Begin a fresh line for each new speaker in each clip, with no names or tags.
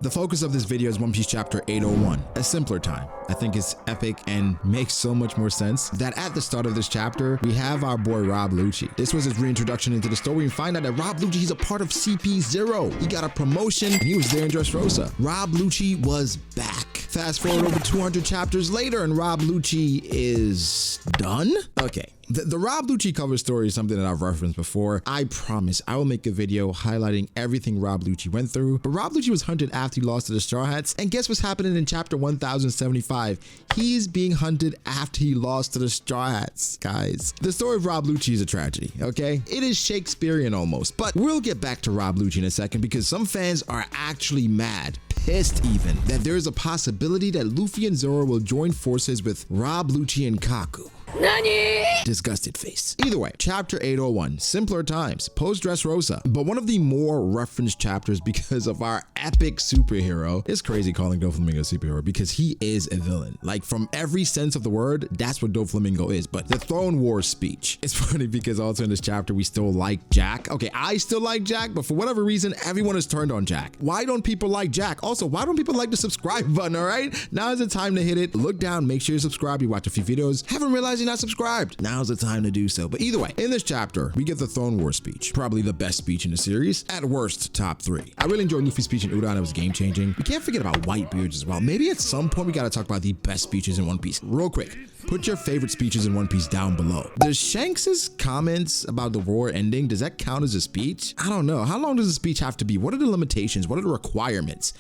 The focus of this video is One Piece chapter 801, A Simpler Time. I think it's epic and makes so much more sense that at the start of this chapter, we have our boy Rob Lucci. This was his reintroduction into the story and find out that Rob Lucci is a part of CP0. He got a promotion and he was there in Dressrosa. Rob Lucci was back. Fast forward over 200 chapters later and Rob Lucci is done? Okay. The Rob Lucci cover story is something that I've referenced before. I promise I will make a video highlighting everything Rob Lucci went through. But Rob Lucci was hunted after he lost to the Straw Hats. And guess what's happening in chapter 1075? He's being hunted after he lost to the Straw Hats, guys. The story of Rob Lucci is a tragedy, okay? It is Shakespearean almost. But we'll get back to Rob Lucci in a second because some fans are actually mad, pissed even, that there is a possibility that Luffy and Zoro will join forces with Rob Lucci and Kaku. Nani? Disgusted face. Either way, chapter 801, Simpler Times, post Dressrosa, but one of the more referenced chapters because of our epic superhero. It's crazy calling Doflamingo a superhero because he is a villain. Like from every sense of the word, that's what Doflamingo is. But the Throne Wars speech. It's funny because also in this chapter, we still like Jack. Okay, I still like Jack, but for whatever reason, everyone is turned on Jack. Why don't people like Jack? Also, why don't people like the subscribe button, all right? Now is the time to hit it. Look down, make sure you subscribe. You watch a few videos. Haven't realized you're not subscribed. Now's the time to do so. But either way, in this chapter, we get the Throne War speech, probably the best speech in the series. At worst, top 3. I really enjoyed Luffy's speech in Udon. It was game changing. We can't forget about Whitebeard's as well. Maybe at some point we got to talk about the best speeches in One Piece. Real quick, put your favorite speeches in One Piece down below. Does Shanks's comments about the war ending, does that count as a speech? I don't know. How long does a speech have to be? What are the limitations? What are the requirements?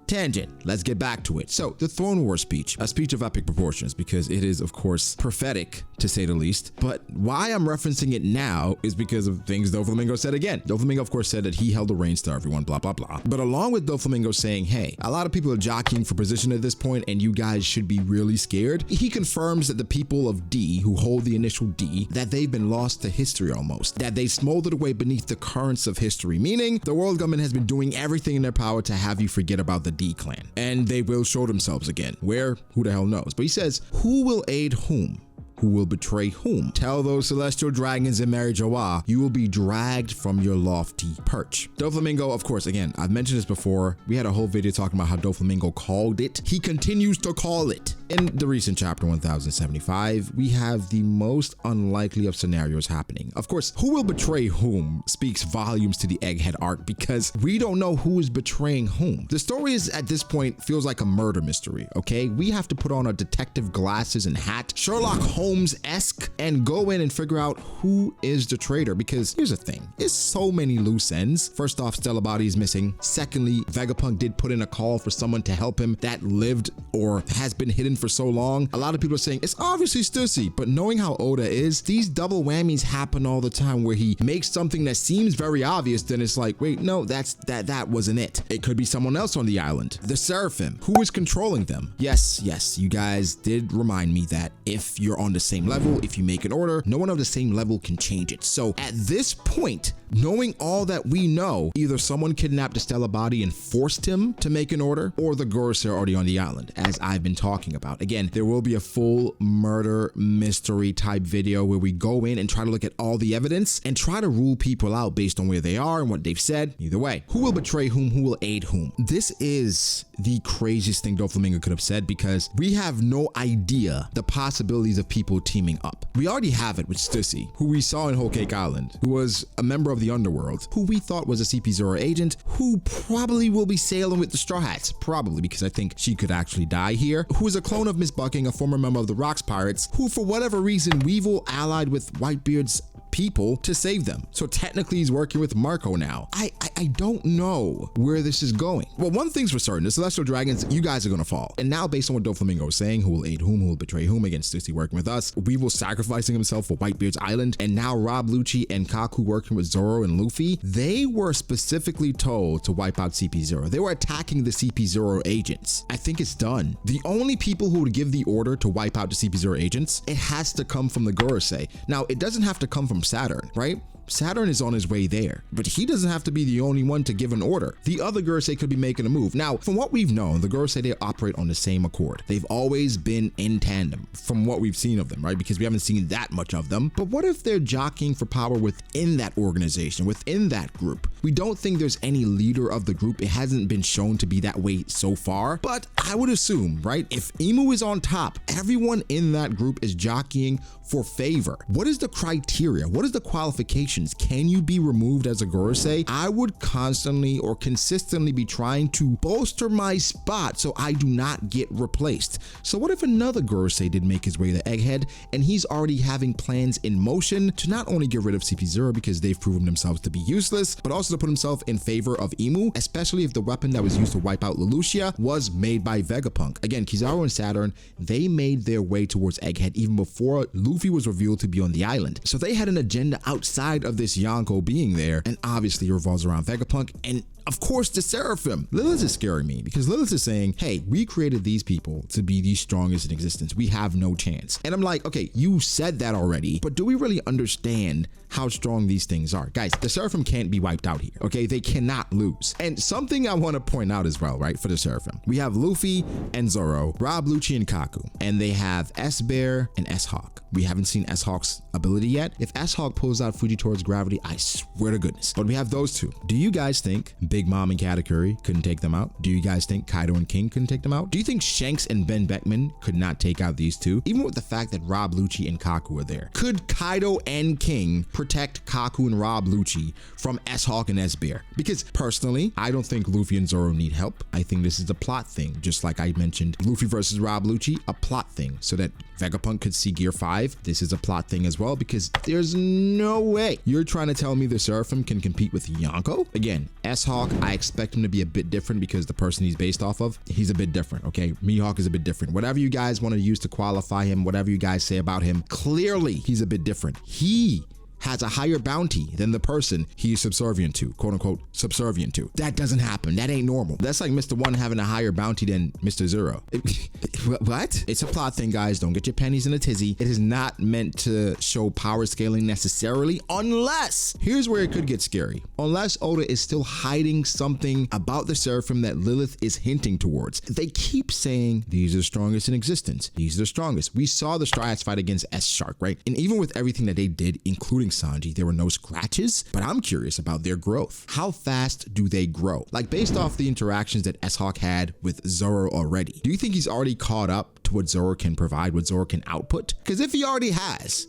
Tangent, let's get back to it. So the Throne War speech, a speech of epic proportions because it is of course prophetic to say the least, but why I'm referencing it now is because of things Doflamingo said again. Doflamingo of course said that he held the reins to everyone, blah, blah, blah. But along with Doflamingo saying, hey, a lot of people are jockeying for position at this point and you guys should be really scared. He confirms that the people of D who hold the initial D, that they've been lost to history almost, that they smoldered away beneath the currents of history, meaning the world government has been doing everything in their power to have you forget about the D clan, and they will show themselves again. Where? Who the hell knows? But he says, who will aid whom? Who will betray whom? Tell those celestial dragons in Mary Joa, you will be dragged from your lofty perch. Doflamingo, of course, again, I've mentioned this before. We had a whole video talking about how Doflamingo called it. He continues to call it. In the recent chapter 1075, we have the most unlikely of scenarios happening. Of course, who will betray whom speaks volumes to the Egghead arc because we don't know who is betraying whom. The story is at this point feels like a murder mystery, okay? We have to put on our detective glasses and hat, Sherlock Holmes-esque, and go in and figure out who is the traitor because here's the thing, there's so many loose ends. First off, Stella Body is missing. Secondly, Vegapunk did put in a call for someone to help him that lived or has been hidden for so long. A lot of people are saying it's obviously Stussy, but knowing how Oda is, these double whammies happen all the time where he makes something that seems very obvious, then it's like, wait, no, that wasn't it. It could be someone else on the island. The Seraphim, who is controlling them? Yes, you guys did remind me that if you're on the same level, if you make an order, no one of the same level can change it. So at this point, knowing all that we know, either someone kidnapped the Stella Body and forced him to make an order, or the Gorosei are already on the island, as I've been talking about. Again, there will be a full murder mystery type video where we go in and try to look at all the evidence and try to rule people out based on where they are and what they've said. Either way, who will betray whom, who will aid whom? This is the craziest thing Doflamingo could have said because we have no idea the possibilities of people teaming up. We already have it with Stussy, who we saw in Whole Cake Island, who was a member of the underworld, who we thought was a CP0 agent, who probably will be sailing with the Straw Hats, probably because I think she could actually die here, who is a clone of Miss Bucking, a former member of the Rocks Pirates, who for whatever reason Weevil allied with Whitebeard's people to save them. So technically he's working with Marco now. I don't know where this is going. Well, one thing's for certain, the Celestial Dragons, you guys are gonna fall. And now based on what Doflamingo is saying, who will aid whom, who will betray whom against Stussy working with us, Weevil sacrificing himself for Whitebeard's island, and now Rob Lucci and Kaku working with Zoro and Luffy, they were specifically told to wipe out CP0. They were attacking the CP0 agents. I think it's done. The only people who would give the order to wipe out the CP0 agents, it has to come from the Gorosei. Now, it doesn't have to come from Saturn, right? Saturn is on his way there, but he doesn't have to be the only one to give an order. The other Gurusei could be making a move. Now, from what we've known, the Gurusei, they operate on the same accord. They've always been in tandem from what we've seen of them, right? Because we haven't seen that much of them. But what if they're jockeying for power within that organization, within that group? We don't think there's any leader of the group. It hasn't been shown to be that way so far, but I would assume, right, if Imu is on top, everyone in that group is jockeying for favor. What is the criteria? What is the qualifications? Can you be removed as a Gurusei? I would constantly or consistently be trying to bolster my spot so I do not get replaced. So what if another Gurusei did make his way to Egghead and he's already having plans in motion to not only get rid of CP0 because they've proven themselves to be useless, but also to put himself in favor of Imu, especially if the weapon that was used to wipe out Lelouchia was made by Vegapunk. Again, Kizaru and Saturn, they made their way towards Egghead even before Luffy was revealed to be on the island. So they had an agenda outside of this Yonko being there, and obviously it revolves around Vegapunk and of course the Seraphim. Lilith is scaring me because Lilith is saying, hey, we created these people to be the strongest in existence. We have no chance. And I'm like, okay, you said that already, but do we really understand how strong these things are? Guys, the Seraphim can't be wiped out here, okay? They cannot lose. And something I want to point out as well, right, for the Seraphim. We have Luffy and Zoro, Rob Lucci and Kaku, and they have S-Bear and S-Hawk. We haven't seen S-Hawk's ability yet. If S-Hawk pulls out Fujitori's gravity, I swear to goodness. But we have those two. Do you guys think Big Mom and Katakuri couldn't take them out? Do you guys think Kaido and King couldn't take them out? Do you think Shanks and Ben Beckman could not take out these two? Even with the fact that Rob Lucci and Kaku are there. Could Kaido and King protect Kaku and Rob Lucci from S-Hawk and S-Bear? Because personally, I don't think Luffy and Zoro need help. I think this is a plot thing, just like I mentioned Luffy versus Rob Lucci, a plot thing so that Vegapunk could see Gear 5. This is a plot thing as well because there's no way you're trying to tell me the Seraphim can compete with Yonko? Again, S-Hawk, I expect him to be a bit different because the person he's based off of, he's a bit different, okay? Mihawk is a bit different. Whatever you guys want to use to qualify him, whatever you guys say about him, clearly he's a bit different. He has a higher bounty than the person he's subservient to, quote unquote, subservient to. That doesn't happen. That ain't normal. That's like Mr. One having a higher bounty than Mr. Zero. What? It's a plot thing, guys. Don't get your pennies in a tizzy. It is not meant to show power scaling necessarily, unless, here's where it could get scary. Unless Oda is still hiding something about the Seraphim that Lilith is hinting towards. They keep saying, these are the strongest in existence. These are the strongest. We saw the Striads fight against S-Shark, right? And even with everything that they did, including Sanji, there were no scratches, but I'm curious about their growth. How fast do they grow? Like based off the interactions that S-Hawk had with Zoro already, do you think he's already caught up to what Zoro can provide, what Zoro can output? Because if he already has,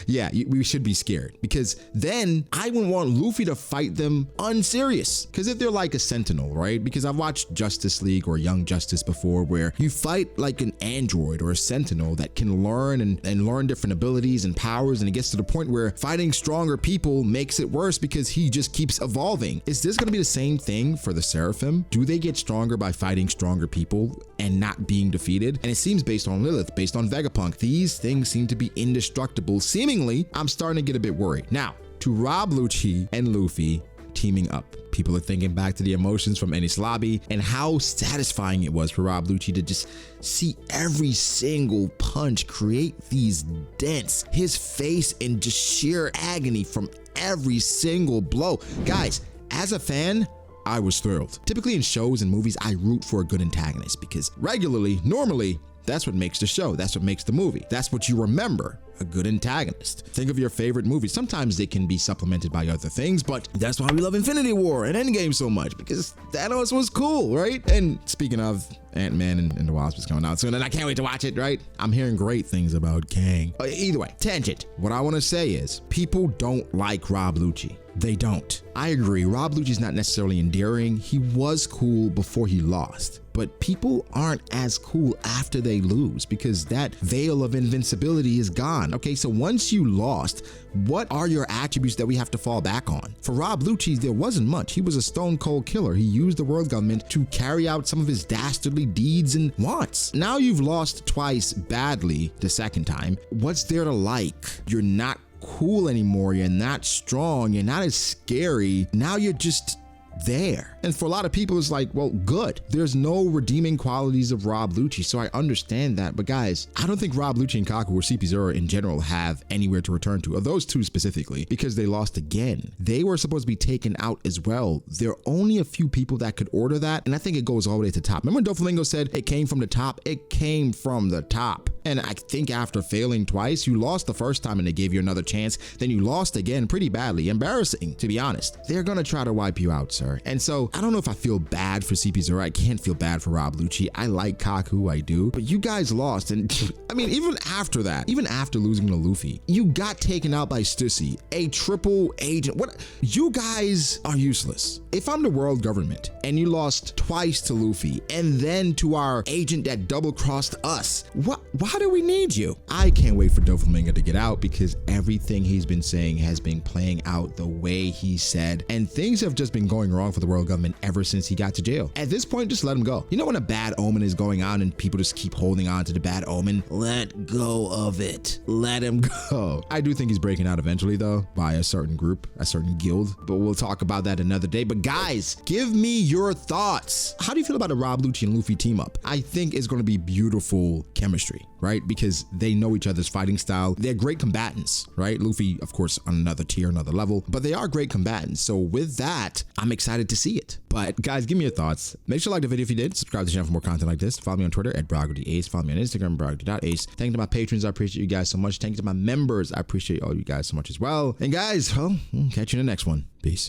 yeah, we should be scared because then I wouldn't want Luffy to fight them unserious. Because if they're like a sentinel, right? Because I've watched Justice League or Young Justice before where you fight like an android or a sentinel that can learn and learn different abilities and powers, and it gets to the point where fighting stronger people makes it worse because he just keeps evolving. Is this going to be the same thing for the Seraphim? Do they get stronger by fighting stronger people and not being defeated? And it seems based on Lilith, based on Vegapunk, these things seem to be indestructible. Seemingly, I'm starting to get a bit worried. Now, to Rob Lucci and Luffy teaming up, people are thinking back to the emotions from Enies Lobby and how satisfying it was for Rob Lucci to just see every single punch create these dents, his face in just sheer agony from every single blow. Guys, as a fan, I was thrilled. Typically in shows and movies, I root for a good antagonist because normally, that's what makes the show. That's what makes the movie. That's what you remember, a good antagonist. Think of your favorite movies. Sometimes they can be supplemented by other things, but that's why we love Infinity War and Endgame so much, because Thanos was cool, right? And speaking of, Ant-Man and the Wasp is coming out soon, and I can't wait to watch it, right? I'm hearing great things about Kang. Either way, tangent. What I want to say is, people don't like Rob Lucci. They don't. I agree, Rob Lucci's not necessarily endearing. He was cool before he lost, but people aren't as cool after they lose because that veil of invincibility is gone. Okay, so once you lost, what are your attributes that we have to fall back on? For Rob Lucci, there wasn't much. He was a stone cold killer. He used the world government to carry out some of his dastardly deeds and wants. Now you've lost twice badly the second time. What's there to like? You're not cool anymore. You're not strong. You're not as scary. Now you're just there. And for a lot of people, it's like, well, good. There's no redeeming qualities of Rob Lucci, so I understand that. But guys, I don't think Rob Lucci and Kaku or CP0 in general have anywhere to return to, or those two specifically, because they lost again. They were supposed to be taken out as well. There are only a few people that could order that, and I think it goes all the way to the top. Remember when Doflamingo said it came from the top? It came from the top. And I think after failing twice, you lost the first time and they gave you another chance, then you lost again pretty badly. Embarrassing, to be honest. They're gonna try to wipe you out, sir. And so I don't know if I feel bad for CP0. I can't feel bad for Rob Lucci. I like Kaku, I do. But you guys lost, and I mean, even after that, even after losing to Luffy, you got taken out by Stussy, a triple agent. What? You guys are useless. If I'm the world government and you lost twice to Luffy and then to our agent that double-crossed us, why do we need you? I can't wait for Doflamingo to get out, because everything he's been saying has been playing out the way he said, and things have just been going wrong for the world government ever since he got to jail. At this point, just let him go. You know when a bad omen is going on and people just keep holding on to the bad omen? Let go of it. Let him go. I do think he's breaking out eventually though, by a certain group, a certain guild, but we'll talk about that another day. But guys, give me your thoughts. How do you feel about a Rob Lucci and Luffy team up? I think it's going to be beautiful chemistry, right? Because they know each other's fighting style. They're great combatants, right? Luffy, of course, on another tier, another level, but they are great combatants. So with that, I'm excited to see it. But guys, give me your thoughts. Make sure to like the video if you did. Subscribe to the channel for more content like this. Follow me on Twitter at BrogDAce. Follow me on Instagram, BrogD.Ace. Thank you to my patrons. I appreciate you guys so much. Thank you to my members. I appreciate all you guys so much as well. And guys, well, catch you in the next one. Peace.